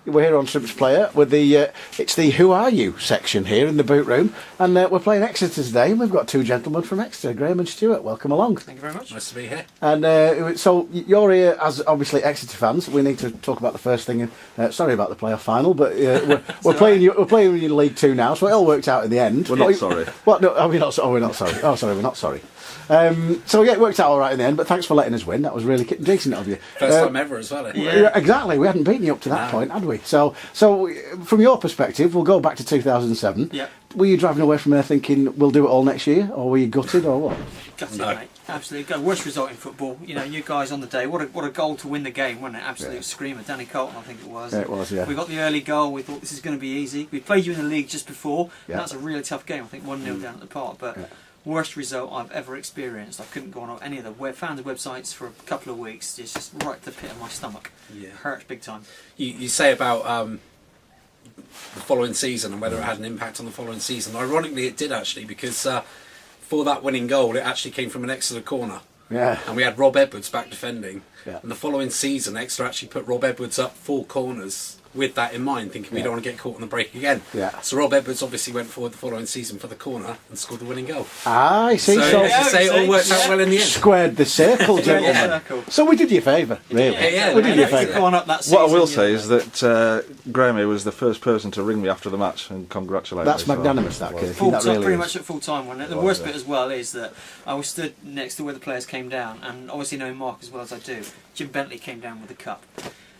We're here on Strips Player with it's the Who Are You section here in the boot room, and we're playing Exeter today, and we've got two gentlemen from Exeter, Graham and Stuart. Welcome along. Thank you very much. Nice to be here. And so you're here as obviously Exeter fans. We need to talk about the first thing. Sorry about the playoff final, but we're playing you. We're playing in League Two now, so it all worked out in the end. We're not sorry. What? No, we're not. Oh, we're not sorry. Oh, sorry, we're not sorry. So yeah, it worked out all right in the end. But thanks for letting us win. That was really decent of you. First time ever as well. Yeah, exactly. We hadn't beaten you up to that point, had we? So from your perspective, we'll go back to 2007. Yeah. Were you driving away from there thinking we'll do it all next year, or were you gutted, or what? Gutted, No. mate. Absolutely. Worst result in football. You know, you guys on the day. What a goal to win the game, wasn't it? Absolute screamer. Danny Colton, I think it was. Yeah, it was. Yeah. We got the early goal. We thought this is going to be easy. We played you in the league just before. Yeah. And that's a really tough game. I think 1-0 down at the park, but. Yeah. Worst result I've ever experienced. I couldn't go on any of the fans' websites for a couple of weeks. It's just right to the pit of my stomach. Yeah. Hurts big time. You say about the following season and whether it had an impact on the following season. Ironically, it did actually, because for that winning goal, it actually came from an Exeter corner. Yeah. And we had Rob Edwards back defending. Yeah. And the following season, Exeter actually put Rob Edwards up 4 corners with that in mind, thinking we don't want to get caught on the break again. Yeah. So Rob Edwards obviously went forward the following season for the corner and scored the winning goal. I see. So, as you say, it all worked out well in the end. Squared the circle, gentlemen. Circle. So we did you a favour, really. Yeah, we did you a Exeter favour. gone up that What I season, will you say know. is that Graham here was the first person to ring me after the match and congratulate That's me. magnanimous, that, well, Kirky. Full That time, really pretty is. much at full time, wasn't it? The It was, worst yeah. bit as well is that I was stood next to where the players came down, and obviously knowing Mark as well as I do, Jim Bentley came down with the cup.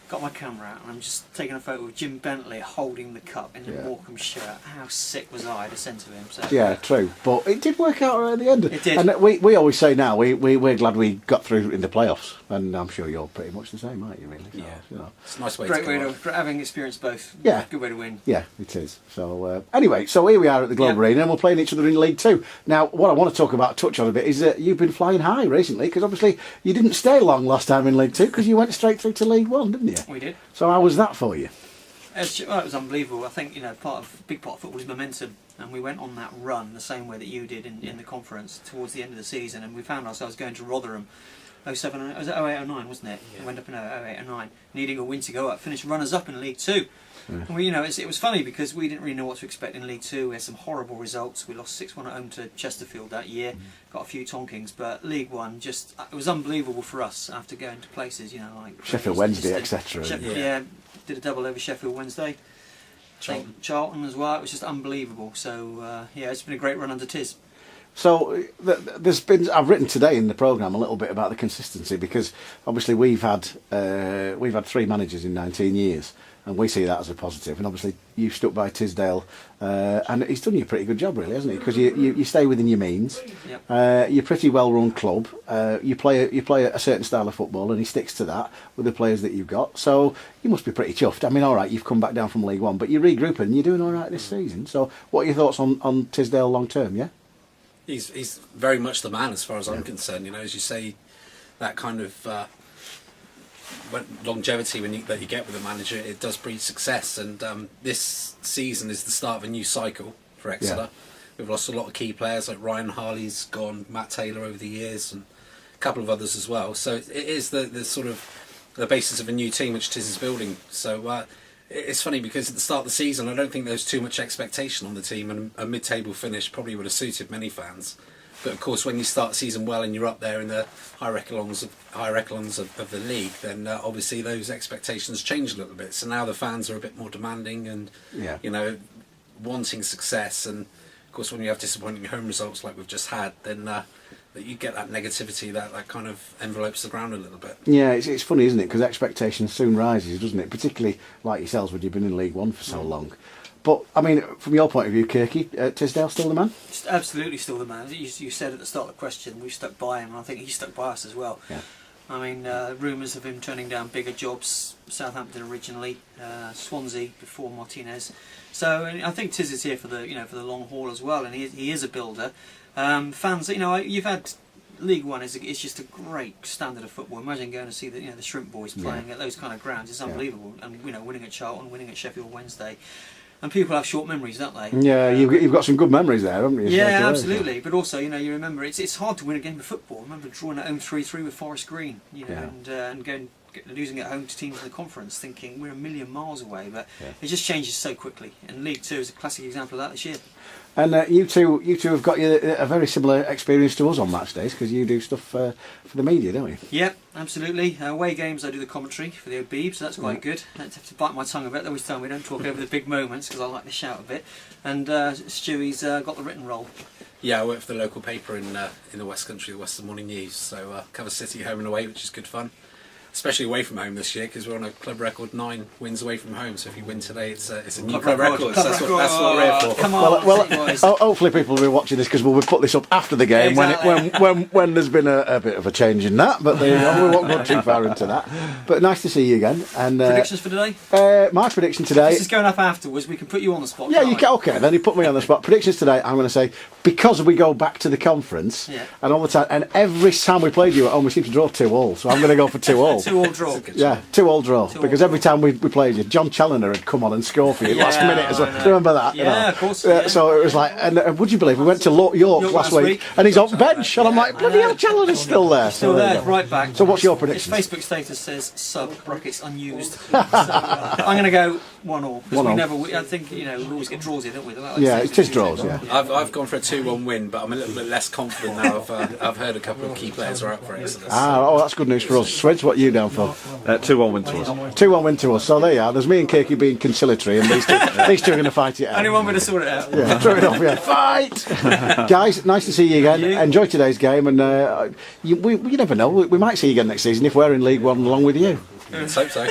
Got my camera out, and I'm just taking a photo of Jim Bentley holding the cup in the Yeah. Morecambe shirt. How sick was I to send to him? So Yeah, true. But it did work out right at the end. It did. And we always say now, we're glad we got through in the playoffs. And I'm sure you're pretty much the same, aren't you, really? So, Yeah. you know. It's a nice way great to way go. to having experienced both. Yeah. Good way to win. Yeah, it is. So anyway, so here we are at the Globe Yeah. Arena, and we're playing each other in League Two. Now, what I want to talk about, touch on a bit, is that you've been flying high recently, because obviously you didn't stay long last time in League Two, because you went straight through to League One, didn't you? We did. So how was that for you? It was unbelievable. I think big part of football is momentum, and we went on that run the same way that you did in the conference towards the end of the season, and we found ourselves going to Rotherham. 07, was it 08, 09, wasn't it? Yeah. We went up in 08 and 09, needing a win to go up, finished runners up in League Two. And we, it was funny because we didn't really know what to expect in League Two. We had some horrible results. We lost 6-1 at home to Chesterfield that year. Got a few tonkings, but League One it was unbelievable for us after going to places, like Sheffield Wednesday, etc. Yeah, did a double over Sheffield Wednesday. Charlton as well. It was just unbelievable. So it's been a great run under Tiz. So I've written today in the programme a little bit about the consistency, because obviously we've had 3 managers in 19 years, and we see that as a positive. And obviously you've stuck by Tisdale, and he's done you a pretty good job, really, hasn't he? Because you stay within your means. Yep. You're a pretty well-run club. You play a certain style of football, and he sticks to that with the players that you've got. So you must be pretty chuffed. I mean, all right, you've come back down from League One, but you're regrouping and you're doing all right this season. So what are your thoughts on Tisdale long term? Yeah. He's very much the man as far as I'm concerned. As you say, that kind of longevity that you get with a manager, it does breed success. And this season is the start of a new cycle for Exeter. We've lost a lot of key players, like Ryan Harley's gone, Matt Taylor over the years, and a couple of others as well. So it is the sort of the basis of a new team which Tiz is building. So it's funny because at the start of the season, I don't think there was too much expectation on the team, and a mid-table finish probably would have suited many fans. But of course, when you start the season well and you're up there in the higher echelons of the league, then obviously those expectations change a little bit. So now the fans are a bit more demanding and wanting success. And of course, when you have disappointing home results like we've just had, then that you get that negativity that kind of envelopes the ground a little bit. Yeah, it's funny, isn't it? Because expectation soon rises, doesn't it? Particularly like yourselves, when you've been in League One for so long. But I mean, from your point of view, Kirky, Tisdale still the man? Absolutely still the man. You said at the start of the question, we stuck by him, and I think he stuck by us as well. Yeah. I mean, rumours of him turning down bigger jobs, Southampton originally, Swansea before Martinez. So I think Tiz is here for the long haul as well, and he is a builder. Fans, you've had League One is just a great standard of football. Imagine going to see the Shrimp Boys playing at those kind of grounds. It's unbelievable, and winning at Charlton, winning at Sheffield Wednesday. And people have short memories, don't they? Yeah, you've got some good memories there, haven't you? Yeah, absolutely. But also, you remember it's hard to win a game of football. I remember drawing at home 3-3 with Forest Green, and going losing at home to teams in the conference, thinking we're a million miles away. But it just changes so quickly. And League Two is a classic example of that this year. And you two have got a very similar experience to us on match days, because you do stuff for the media, don't you? Yep, absolutely. Away games, I do the commentary for the OB, so that's quite good. I have to bite my tongue a bit. They always tell me don't talk over the big moments because I like to shout a bit. And Stewie's got the written role. Yeah, I work for the local paper in the West Country, the Western Morning News. So cover City home and away, which is good fun. Especially away from home this year, because we're on a club record 9 wins away from home. So if you win today, it's a new club record. So that's what we're here for. Come on, hopefully people will be watching this, because we'll put this up after the game when there's been a bit of a change in that. But we won't go too far into that. But nice to see you again. And predictions for today? My prediction today. This is going up afterwards. We can put you on the spot. Yeah, you can. Okay, then you put me on the spot. Predictions today. I'm going to say, because we go back to the conference, and all the time, and every time we played you at home, we seem to draw 2-2. So I'm going to go for 2-2. 2-2 draw. Yeah, 2-2 draw. Because every time we played you, John Challoner had come on and score for you last minute as well. Remember that? Yeah, of course. So it was like, and would you believe, we went to York last week, and he's on bench, and I'm like, bloody hell, Challoner's still there. Still there, right back. So what's your prediction? His Facebook status says sub brackets unused. So I'm going to go 1-1. Because I think we always get draws here, don't we? Yeah, it is draws. Yeah. I've gone for a 2-1 win, but I'm a little bit less confident now. I've heard a couple of key players are out for Exeter. That's good news for us. Swids, what are you down for? 2-1 win to us. 2-1 win to us. So there you are. There's me and Kirky being conciliatory, and these two are going to fight it out. Only one way to sort it out. Yeah, throw it off. Yeah, fight, guys. Nice to see you again. Enjoy today's game, and you never know. We might see you again next season if we're in League One along with you. Let's hope so.